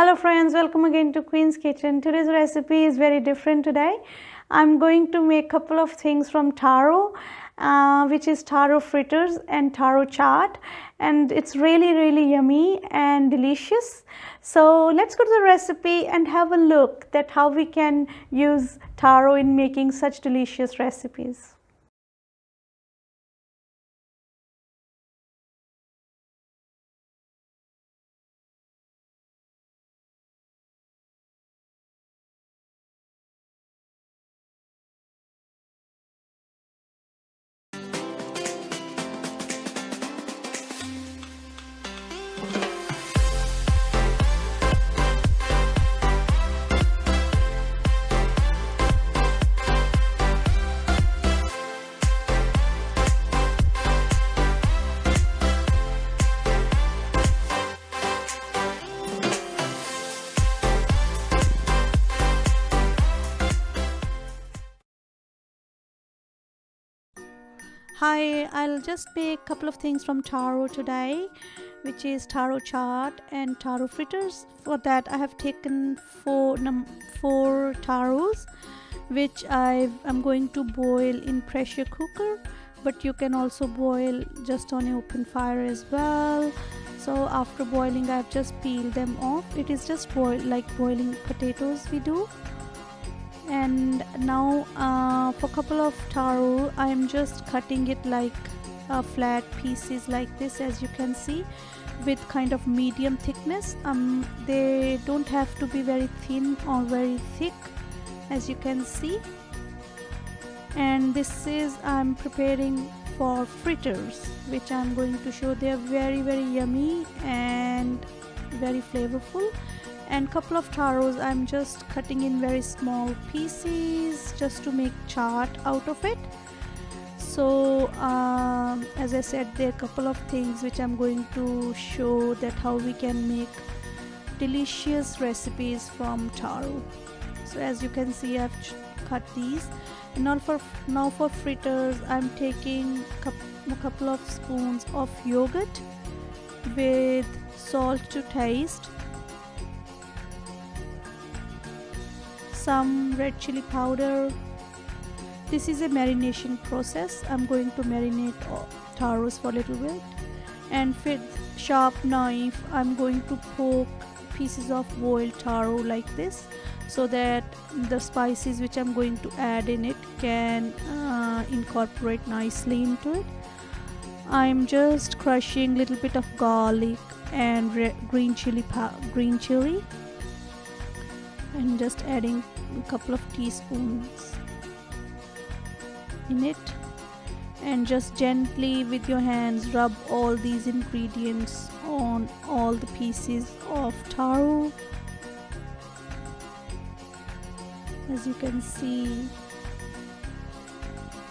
Hello friends, welcome again to Queen's Kitchen. Today's recipe is very different today. I'm going to make a couple of things from taro, which is taro fritters and taro chaat, and it's really yummy and delicious. So let's go to the recipe and have a look at how we can use taro in making such delicious recipes. Hi, I'll just make a couple of things from taro today, which is taro chaat and taro fritters. For that I have taken four taros, which I'm going to boil in pressure cooker, but you can also boil just on an open fire as well. So after boiling I've just peeled them off. It is just like boiling potatoes we do. And now for a couple of taro I am just cutting it like flat pieces like this, as you can see, with kind of medium thickness. They don't have to be very thin or very thick, as you can see. And this is I'm preparing for fritters, which I'm going to show. They are very yummy and very flavorful. And couple of taros I'm just cutting in very small pieces just to make chaat out of it. So as I said, there are a couple of things which I'm going to show that how we can make delicious recipes from taro. So as you can see, I've cut these. And now for fritters I'm taking a couple of spoons of yogurt with salt to taste, some red chili powder. This is a marination process. I'm going to marinate taros for a little bit, and with sharp knife I'm going to poke pieces of boiled taro like this, so that the spices which I'm going to add in it can incorporate nicely into it. I'm just crushing a little bit of garlic and green chili, and just adding a couple of teaspoons in it, and just gently with your hands rub all these ingredients on all the pieces of taro, as you can see.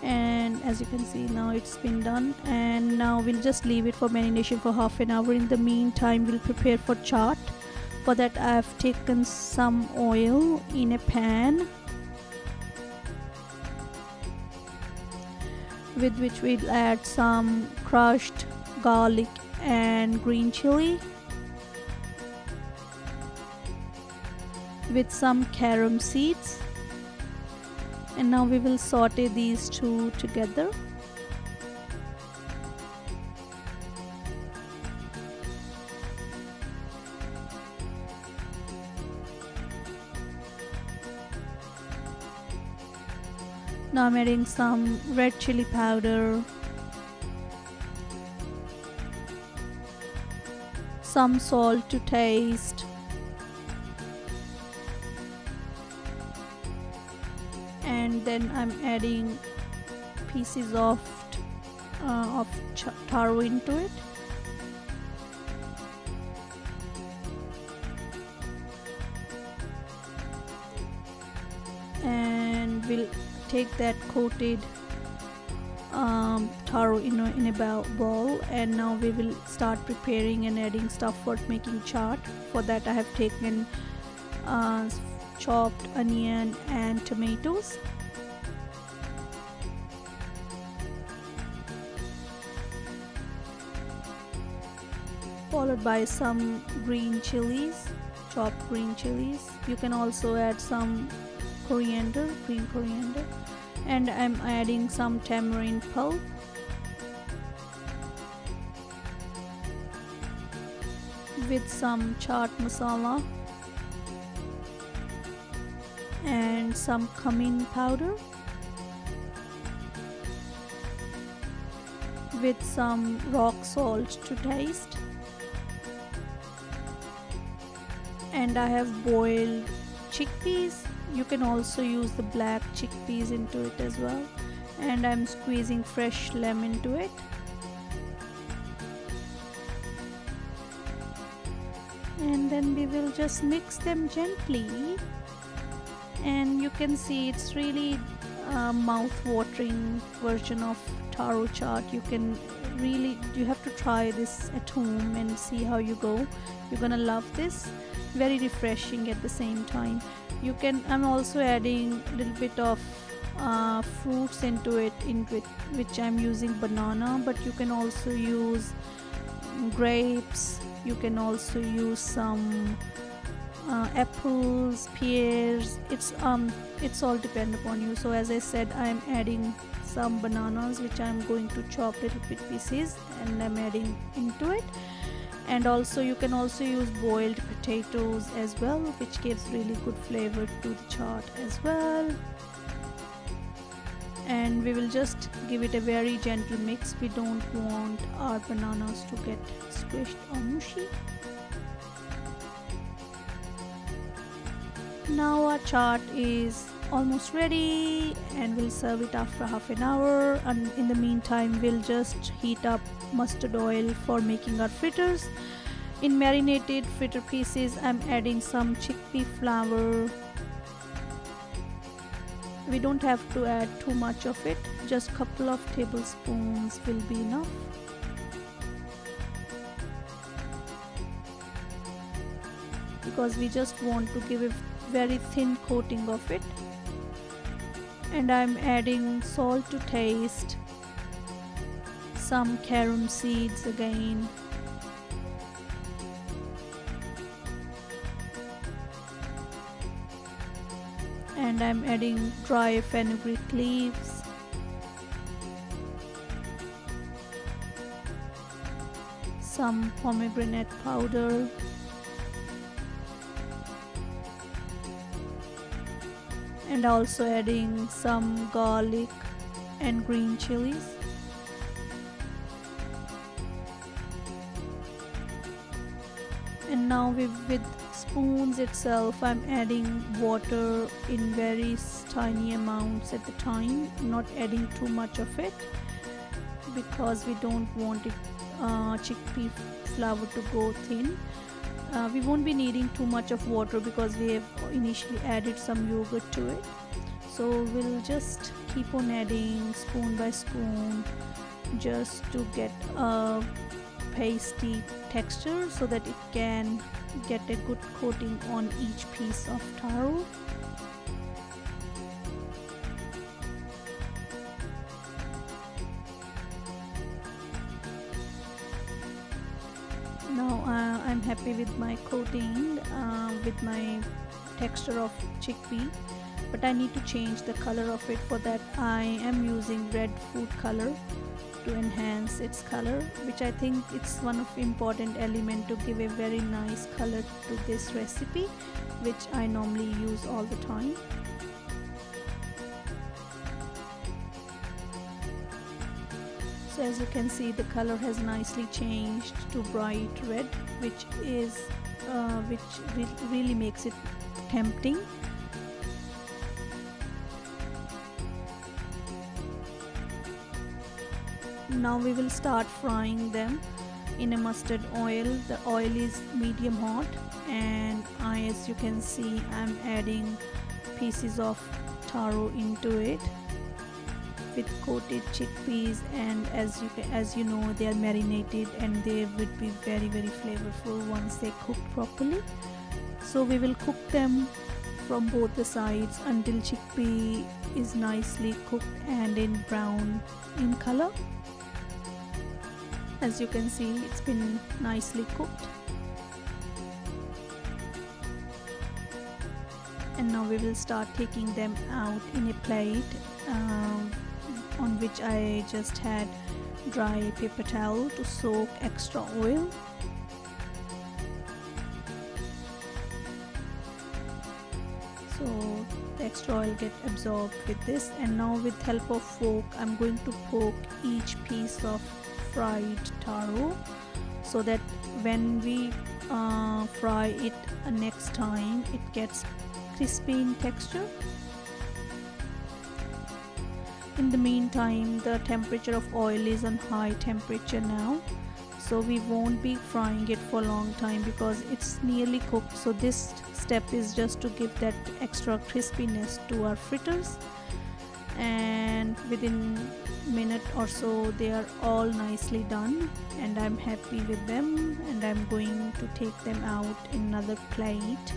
And as you can see, now it's been done, and now we'll just leave it for marination for half an hour. In the meantime, we'll prepare for chaat. For that I have taken some oil in a pan, with which we'll add some crushed garlic and green chili, with some carom seeds. And now we will saute these two together. Now I'm adding some red chili powder, some salt to taste, and then I'm adding pieces of taro into it. And we'll take that coated taro in a bowl, and now we will start preparing and adding stuff for making chaat. For that I have taken chopped onion and tomatoes, followed by some green chilies chopped green chilies. You can also add some coriander, green coriander, and I'm adding some tamarind pulp, with some chaat masala and some cumin powder, with some rock salt to taste, and I have boiled chickpeas. You can also use the black chickpeas into it as well, and I'm squeezing fresh lemon to it. And then we will just mix them gently, and you can see it's really a mouth-watering version of taro chaat. You have to try this at home and see how you go. You're gonna love this. Very refreshing at the same time. I'm also adding a little bit of fruits into it, which I'm using banana, but you can also use grapes. You can also use some apples, pears. It's all depend upon you. So as I said, I'm adding some bananas, which I'm going to chop little bit pieces, and I'm adding into it. And also you can also use boiled potatoes as well, which gives really good flavor to the chaat as well. And we will just give it a very gentle mix. We don't want our bananas to get squished or mushy. Now our chaat is almost ready, and we'll serve it after half an hour. And in the meantime, we'll just heat up mustard oil for making our fritters. In marinated fritter pieces, I'm adding some chickpea flour. We don't have to add too much of it, just a couple of tablespoons will be enough. Because we just want to give a very thin coating of it. And I'm adding salt to taste, some carom seeds again, and I'm adding dry fenugreek leaves, some pomegranate powder, and also adding some garlic and green chillies. And now with spoons itself, I'm adding water in very tiny amounts at the time, not adding too much of it, because we don't want it chickpea flour to go thin. We won't be needing too much of water because we have initially added some yogurt to it. So we'll just keep on adding spoon by spoon, just to get a pasty texture so that it can get a good coating on each piece of taro. Now I'm happy with my coating, with my texture of chickpea, but I need to change the color of it. For that I am using red food color to enhance its color, which I think it's one of important element to give a very nice color to this recipe, which I normally use all the time. So as you can see, the color has nicely changed to bright red, which really makes it tempting. Now we will start frying them in a mustard oil. The oil is medium hot, and as you can see, I'm adding pieces of taro into it with coated chickpeas, and as you know, they are marinated and they would be very flavorful once they cooked properly. So we will cook them from both the sides until chickpea is nicely cooked and in brown in color. As you can see, it's been nicely cooked. and now we will start taking them out in a plate on which I just had dry paper towel to soak extra oil. So the extra oil get absorbed with this, and now with help of fork I'm going to poke each piece of fried taro so that when we fry it next time it gets crispy in texture. In the meantime, the temperature of oil is on high temperature now, so we won't be frying it for a long time because it's nearly cooked. So this step is just to give that extra crispiness to our fritters, and within a minute or so they are all nicely done and I'm happy with them, and I'm going to take them out in another plate,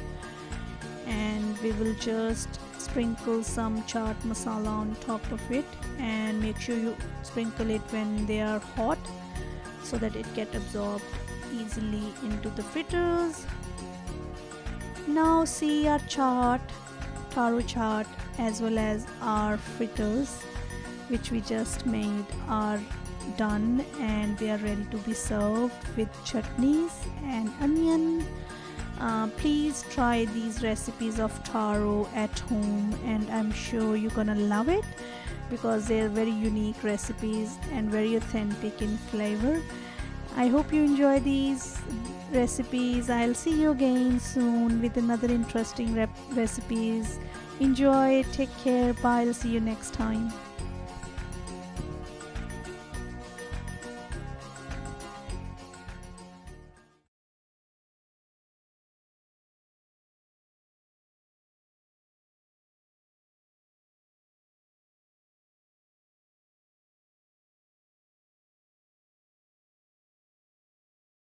and we will just sprinkle some chaat masala on top of it, and make sure you sprinkle it when they are hot so that it get absorbed easily into the fritters. Now see, our taro chaat as well as our fritters which we just made are done, and they are ready to be served with chutneys and onion. Please try these recipes of taro at home, and I'm sure you're gonna love it because they're very unique recipes and very authentic in flavor. I hope you enjoy these recipes. I'll see you again soon with another interesting recipes. Enjoy, take care, bye, I'll see you next time.